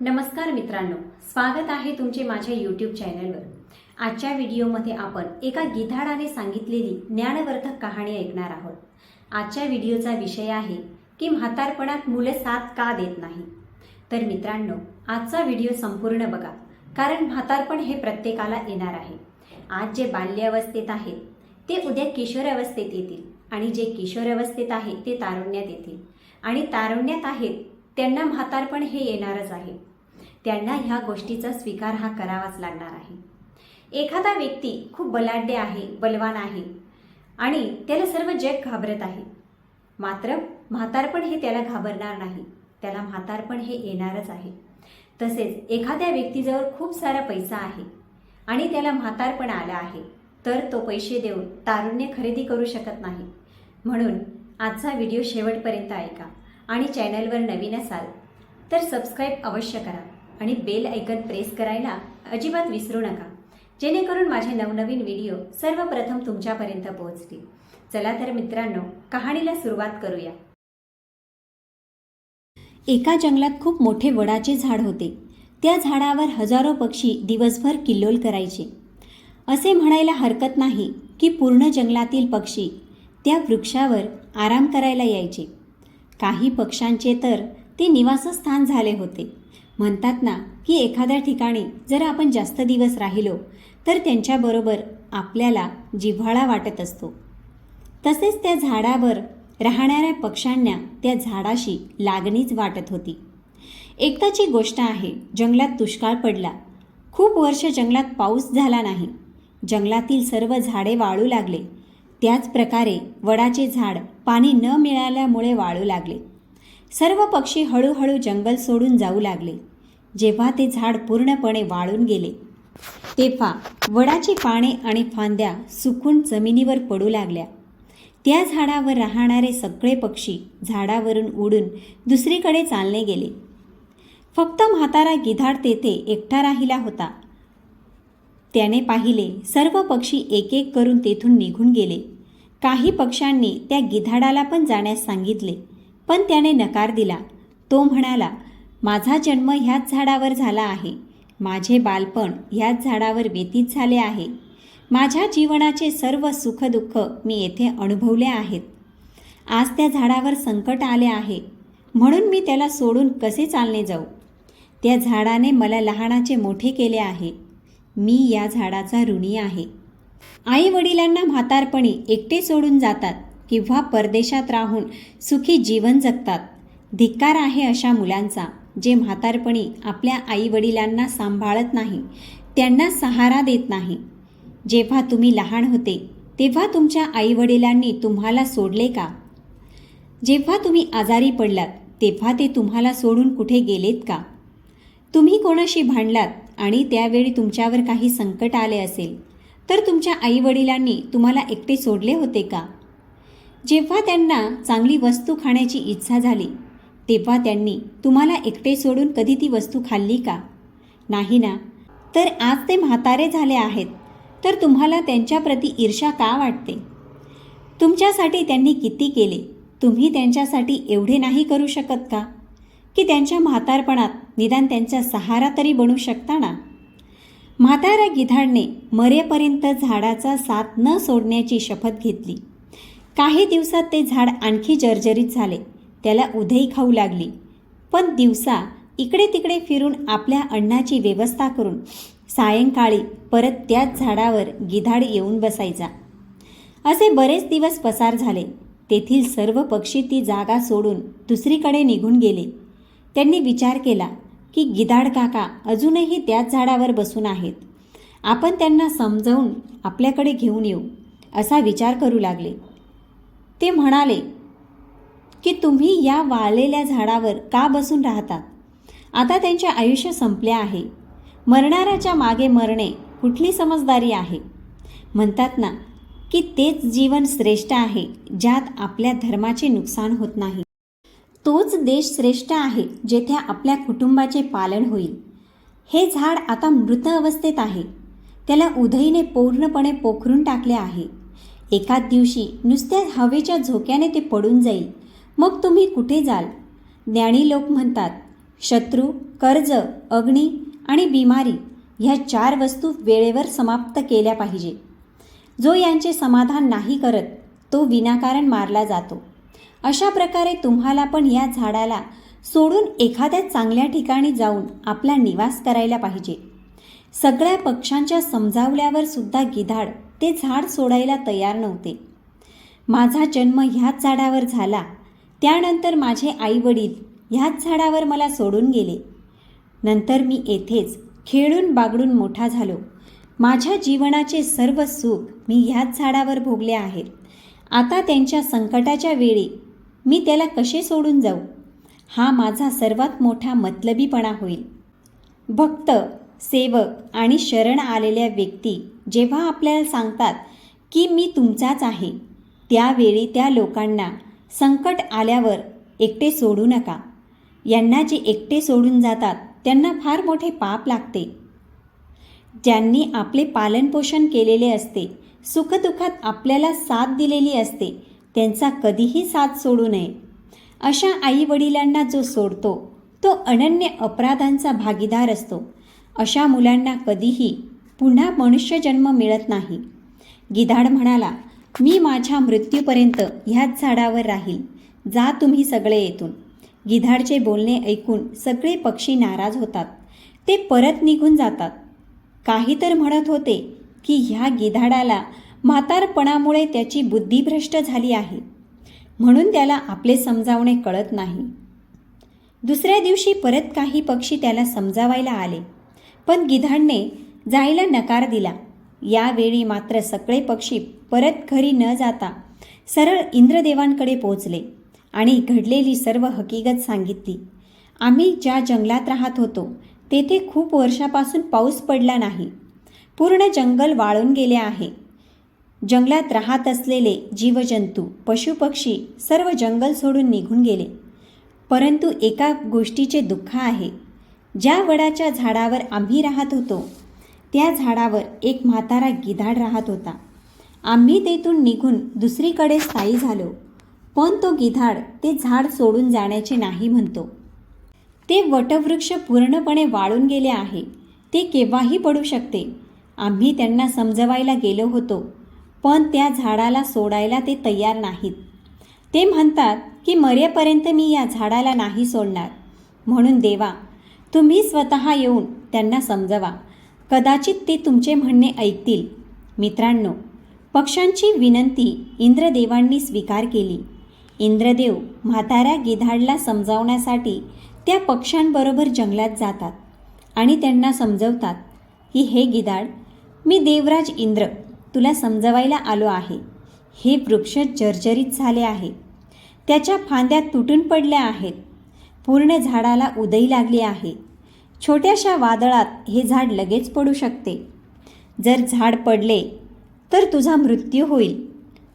नमस्कार मित्रांनो, स्वागत आहे तुमचे माझ्या यूट्यूब चॅनलवर। आजच्या व्हिडिओमध्ये आपण एका गिधाडाने सांगितलेली ज्ञानवर्धक कहाणी ऐकणार आहोत। आजच्या व्हिडिओचा विषय आहे की म्हातारपणात मुले साथ का देत नाही। तर मित्रांनो, आजचा व्हिडिओ संपूर्ण बघा, कारण म्हातारपण हे प्रत्येकाला येणार आहे। आज जे बाल्यावस्थेत आहेत ते उद्या किशोरावस्थेत येतील, आणि जे किशोरावस्थेत आहे ते तारुण्यात येतील, आणि तारुण्यात आहेत त्यांना म्हातारपण हे येणारच आहे। त्यांना ह्या गोष्टीचा स्वीकार हा करावाच लागणार आहे। एखादा व्यक्ती खूप बलाढ्य आहे, बलवान आहे, आणि त्याला सर्व जग घाबरत आहे, मात्र म्हातारपण हे त्याला घाबरणार नाही, त्याला म्हातारपण हे येणारच आहे। तसेच एखाद्या व्यक्तीजवळ खूप सारा पैसा आहे आणि त्याला म्हातारपण आलं आहे, तर तो पैसे देऊन तारुण्य खरेदी करू शकत नाही। म्हणून आजचा व्हिडिओ शेवटपर्यंत ऐका, आणि चॅनलवर नवीन असाल तर सबस्क्राईब अवश्य करा आणि बेल आयकन प्रेस करायला अजिबात विसरू नका, जेणेकरून माझे नवनवीन व्हिडिओ सर्वप्रथम तुमच्यापर्यंत पोहोचतील। चला तर मित्रांनो, कहाणीला सुरुवात करूया। एका जंगलात खूप मोठे वडाचे झाड होते। त्या झाडावर हजारो पक्षी दिवसभर किल्लोल करायचे। असे म्हणायला हरकत नाही की पूर्ण जंगलातील पक्षी त्या वृक्षावर आराम करायला यायचे। काही पक्ष्यांचे तर ते निवासस्थान झाले होते। म्हणतात ना की एखाद्या ठिकाणी जर आपण जास्त दिवस राहिलो तर त्यांच्याबरोबर आपल्याला जिव्हाळा वाटत असतो। तसेच त्या झाडावर राहणाऱ्या पक्ष्यांना त्या झाडाशी लागणीच वाटत होती। एकदाची गोष्ट आहे, जंगलात दुष्काळ पडला। खूप वर्ष जंगलात पाऊस झाला नाही। जंगलातील सर्व झाडे वाळू लागले। त्याच प्रकारे वडाचे झाड पाणी न मिळाल्यामुळे वाळू लागले। सर्व पक्षी हळूहळू जंगल सोडून जाऊ लागले। जेव्हा ते झाड पूर्णपणे वाळून गेले तेव्हा वडाची पाने आणि फांद्या सुकून जमिनीवर पडू लागल्या। त्या झाडावर राहणारे सगळे पक्षी झाडावरून उडून दुसरीकडे चालले गेले। फक्त म्हातारा गिधाड तेथे एकटा राहिला होता। त्याने पाहिले सर्व पक्षी एक एक करून तेथून निघून गेले। काही पक्ष्यांनी त्या गिधाडाला पण जाण्यास सांगितले, पण त्याने नकार दिला। तो म्हणाला, माझा जन्म ह्याच झाडावर झाला आहे, माझे बालपण ह्याच झाडावर व्यतीत झाले आहे, माझ्या जीवनाचे सर्व सुखदुःख मी येथे अनुभवले आहेत। आज त्या झाडावर संकट आले आहे, म्हणून मी त्याला सोडून कसे चालणे जाऊ। त्या झाडाने मला लहानाचे मोठे केले आहे, मी या झाडाचा ऋणी आहे। आई वडिलांना म्हातारपणी एकटे सोडून जातात किंवा परदेशात राहून सुखी जीवन जगतात। धिक्कार आहे अशा मुलांचा जे म्हातारपणी आपल्या आई वडिलांना सांभाळत नाही, त्यांना सहारा देत नाही। जेव्हा तुम्ही लहान होते तेव्हा तुमच्या आई वडिलांनी तुम्हाला सोडले का? जेव्हा तुम्ही आजारी पडलात तेव्हा ते तुम्हाला सोडून कुठे गेलेत का? तुम्ही कोणाशी भांडलात आणि त्यावेळी तुमच्यावर काही संकट आले असेल तर तुमच्या आई वडिलांनी तुम्हाला एकटे सोडले होते का? जेव्हा त्यांना चांगली वस्तू खाण्याची इच्छा झाली तेव्हा त्यांनी तुम्हाला एकटे सोडून कधी ती वस्तू खाल्ली का? नाही ना। तर आज ते म्हातारे झाले आहेत तर तुम्हाला त्यांच्याप्रती ईर्ष्या का वाटते? तुमच्यासाठी त्यांनी किती केले, तुम्ही त्यांच्यासाठी एवढे नाही करू शकत का की त्यांच्या म्हातारपणात निदान त्यांचा सहारा तरी बनू शकता ना? म्हाताऱ्या गिधाडने मरेपर्यंत झाडाचा साथ न सोडण्याची शपथ घेतली। काही दिवसात ते झाड आणखी जर्जरीत झाले, त्याला उधई खाऊ लागली। पण दिवसा इकडे तिकडे फिरून आपल्या अन्नाची व्यवस्था करून सायंकाळी परत त्याच झाडावर गिधाड येऊन बसायचा। असे बरेच दिवस पसार झाले। तेथील सर्व पक्षी ती जागा सोडून दुसरीकडे निघून गेले। त्यांनी विचार केला की गिधाड काका अजूनही त्याच झाडावर बसून आहेत, आपण त्यांना समजावून आपल्याकडे घेऊन येऊ, असा विचार करू लागले। ते म्हणाले की तुम्ही या वाळलेल्या झाडावर का बसून राहतात? आता त्यांचे आयुष्य संपले आहे, मरणाऱ्याच्या मागे मरणे कुठली समजदारी आहे? म्हणतात ना की तेच जीवन श्रेष्ठ आहे ज्यात आपल्या धर्माचे नुकसान होत नाही। तोच देश श्रेष्ठ आहे जेथे आपल्या कुटुंबाचे पालन होईल। हे झाड आता मृत अवस्थेत आहे, त्याला उधईने पूर्णपणे पोखरून टाकले आहे। एकाच दिवशी नुसत्या हवेच्या झोक्याने ते पडून जाईल, मग तुम्ही कुठे जाल? ज्ञानी लोक म्हणतात शत्रू, कर्ज, अग्नी आणि बिमारी ह्या 4 वस्तू वेळेवर समाप्त केल्या पाहिजे. जो यांचे समाधान नाही करत तो विनाकारण मारला जातो. अशा प्रकारे तुम्हाला पण या झाडाला सोडून एखाद्या चांगल्या ठिकाणी जाऊन आपला निवास करायला पाहिजे. सगळ्या पक्ष्यांच्या समजावल्यावर सुद्धा गिधाड ते झाड सोडायला तयार नव्हते. माझा जन्म ह्याच झाडावर झाला, त्यानंतर माझे आईवडील ह्याच झाडावर मला सोडून गेले. नंतर मी येथेच खेळून बागडून मोठा झालो. माझ्या जीवनाचे सर्व सुख मी ह्याच झाडावर भोगले आहेत. आता त्यांच्या संकटाच्या वेळी मी त्याला कसे सोडून जाऊ? हा माझा सर्वात मोठा मतलबीपणा होईल. भक्त, सेवक आणि शरण आलेल्या व्यक्ती जेव्हा आपल्याला सांगतात की मी तुमचाच आहे, त्यावेळी त्या लोकांना संकट आल्यावर एकटे सोडू नका. यांना जे एकटे सोडून जातात त्यांना फार मोठे पाप लागते. ज्यांनी आपले पालनपोषण केलेले असते, सुखदुःखात आपल्याला साथ दिलेली असते, त्यांचा कधीही साथ सोडू नये. अशा आईवडिलांना जो सोडतो तो अनन्य अपराधांचा भागीदार असतो. अशा मुलांना कधीही पुन्हा मनुष्यजन्म मिळत नाही. गिधाड म्हणाला, मी माझ्या मृत्यूपर्यंत ह्याच झाडावर राहील. जा तुम्ही सगळे येथून. गिधाडचे बोलणे ऐकून सगळे पक्षी नाराज होतात. ते परत निघून जातात. काही तर म्हणत होते की ह्या गिधाडाला म्हातारपणामुळे त्याची बुद्धी भ्रष्ट झाली आहे, म्हणून त्याला आपले समजावणे कळत नाही. दुसऱ्या दिवशी परत काही पक्षी त्याला समजावायला आले, पण गिधाडने जायला नकार दिला. यावेळी मात्र सगळे पक्षी परत घरी न जाता सरळ इंद्रदेवांकडे पोहोचले आणि घडलेली सर्व हकीकत सांगितली. आम्ही ज्या जंगलात राहत होतो तेथे खूप वर्षापासून पाऊस पडला नाही. पूर्ण जंगल वाळून गेले आहे. जंगलात राहत असलेले जीवजंतू, पशुपक्षी सर्व जंगल सोडून निघून गेले. परंतु एका गोष्टीचे दुःख आहे. ज्या वडाच्या झाडावर आम्ही राहत होतो त्या झाडावर एक म्हातारा गिधाड राहत होता. आम्ही तेथून निघून दुसरीकडे स्थायी झालो, पण तो गिधाड ते झाड सोडून जाण्याचे नाही म्हणतो. ते वटवृक्ष पूर्णपणे वाळून गेले आहे. ते केव्हाही पडू शकते. आम्ही त्यांना समजवायला गेलो होतो, पण त्या झाडाला सोडायला ते तयार नाहीत. ते म्हणतात की मरेपर्यंत मी या झाडाला नाही सोडणार. म्हणून देवा, तुम्ही स्वतः येऊन त्यांना समजवा. कदाचित ते तुमचे म्हणणे ऐकतील. मित्रांनो, पक्ष्यांची विनंती इंद्रदेवांनी स्वीकार केली. इंद्रदेव म्हाताऱ्या गिधाडला समजावण्यासाठी त्या पक्ष्यांबरोबर जंगलात जातात आणि त्यांना समजवतात की हे गिधाड, मी देवराज इंद्र तुला समजवायला आलो आहे. हे वृक्ष जर्जरित झाले आहे. त्याच्या फांद्या तुटून पडल्या आहेत. पूर्ण झाडाला उदई लागली आहे. छोट्याशा वादळात हे झाड लगेच पडू शकते. जर झाड पडले तर तुझा मृत्यू होईल.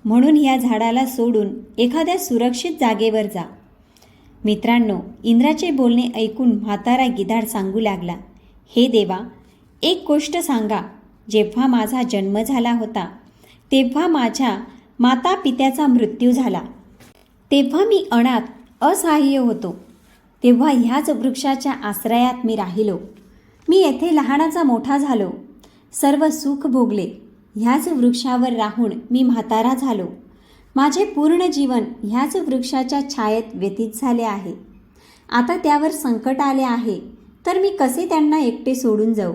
म्हणून या झाडाला सोडून एखाद्या सुरक्षित जागेवर जा. मित्रांनो, इंद्राचे बोलणे ऐकून म्हातारा गिधाड सांगू लागला, हे देवा, एक गोष्ट सांगा. जेव्हा माझा जन्म झाला होता तेव्हा माझ्या माता पित्याचा मृत्यू झाला. तेव्हा मी अनाथ, असहाय्य होतो. तेव्हा ह्याच वृक्षाच्या आश्रयात मी राहिलो. मी येथे लहानाचा मोठा झालो. सर्व सुख भोगले. ह्याच वृक्षावर राहून मी म्हातारा झालो. माझे पूर्ण जीवन ह्याच वृक्षाच्या छायेत व्यतीत झाले आहे. आता त्यावर संकट आले आहे, तर मी कसे त्यांना एकटे सोडून जाऊ?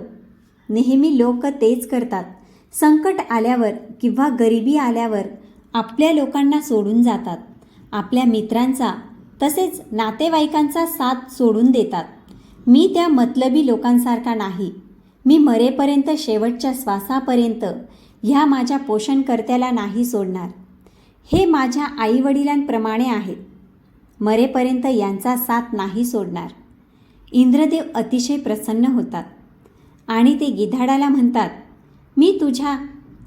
नेहमी लोक तेच करतात. संकट आल्यावर किंवा गरिबी आल्यावर आपल्या लोकांना सोडून जातात. आपल्या मित्रांचा तसेच नातेवाईकांचा साथ सोडून देतात. मी त्या मतलबी लोकांसारखा नाही. मी मरेपर्यंत, शेवटच्या श्वासापर्यंत ह्या माझ्या पोषणकर्त्याला नाही सोडणार. हे माझ्या आईवडिलांप्रमाणे आहेत. मरेपर्यंत यांचा साथ नाही सोडणार. इंद्रदेव अतिशय प्रसन्न होतात आणि ते गिधाडाला म्हणतात, मी तुझ्या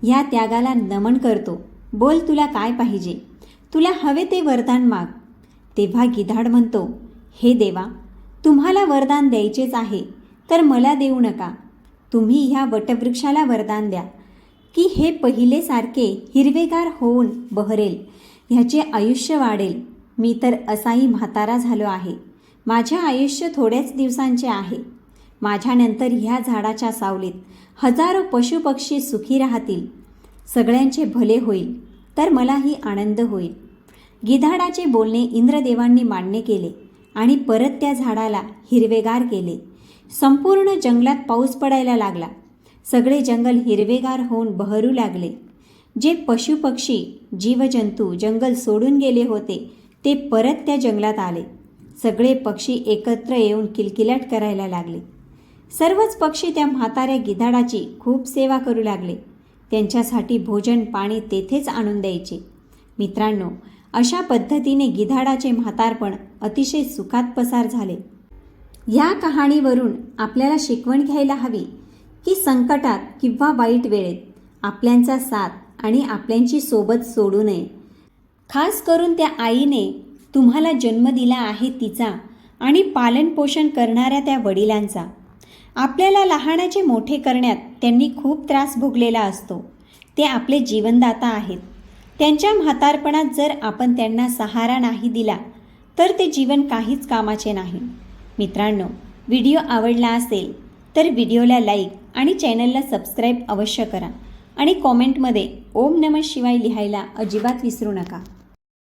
ह्या त्यागाला नमन करतो. बोल, तुला काय पाहिजे? तुला हवे ते वरदान माग. तेव्हा गिधाड म्हणतो, हे देवा, तुम्हाला वरदान द्यायचेच आहे तर मला देऊ नका. तुम्ही ह्या वटवृक्षाला वरदान द्या की हे पहिलेसारखे हिरवेगार होऊन बहरेल, ह्याचे आयुष्य वाढेल. मी तर असाही म्हातारा झालो आहे, माझे आयुष्य थोड्याच दिवसांचे आहे. माझ्यानंतर ह्या झाडाच्या सावलीत हजारो पशुपक्षी सुखी राहतील. सगळ्यांचे भले होईल तर मलाही आनंद होईल. गिधाडाचे बोलणे इंद्रदेवांनी मान्य केले आणि परत त्या झाडाला हिरवेगार केले. संपूर्ण जंगलात पाऊस पडायला लागला. सगळे जंगल हिरवेगार होऊन बहरू लागले. जे पशुपक्षी जीवजंतू जंगल सोडून गेले होते ते परत त्या जंगलात आले. सगळे पक्षी एकत्र येऊन किलकिलाट करायला लागले. सर्वच पक्षी त्या म्हाताऱ्या गिधाडाची खूप सेवा करू लागले. त्यांच्यासाठी भोजन पाणी तेथेच आणून द्यायचे. मित्रांनो, अशा पद्धतीने गिधाडाचे म्हातारपण अतिशय सुखात पसार झाले. या कहाणीवरून आपल्याला शिकवण घ्यायला हवी की संकटात किंवा वाईट वेळेत आपल्यांचा साथ आणि आपल्यांची सोबत सोडू नये. खास करून त्या आईने तुम्हाला जन्म दिला आहे तिचा आणि पालनपोषण करणाऱ्या त्या वडिलांचा. आपल्याला लहानाचे मोठे करण्यात त्यांनी खूप त्रास भोगलेला असतो. ते आपले जीवनदाता आहेत. त्यांच्या म्हातारपणात जर आपण त्यांना सहारा नाही दिला तर ते जीवन काहीच कामाचे नाही. मित्रांनो, व्हिडिओ आवडला असेल तर व्हिडिओला लाईक आणि चॅनलला सबस्क्राईब अवश्य करा आणि कॉमेंटमध्ये ओम नमः शिवाय लिहायला अजिबात विसरू नका.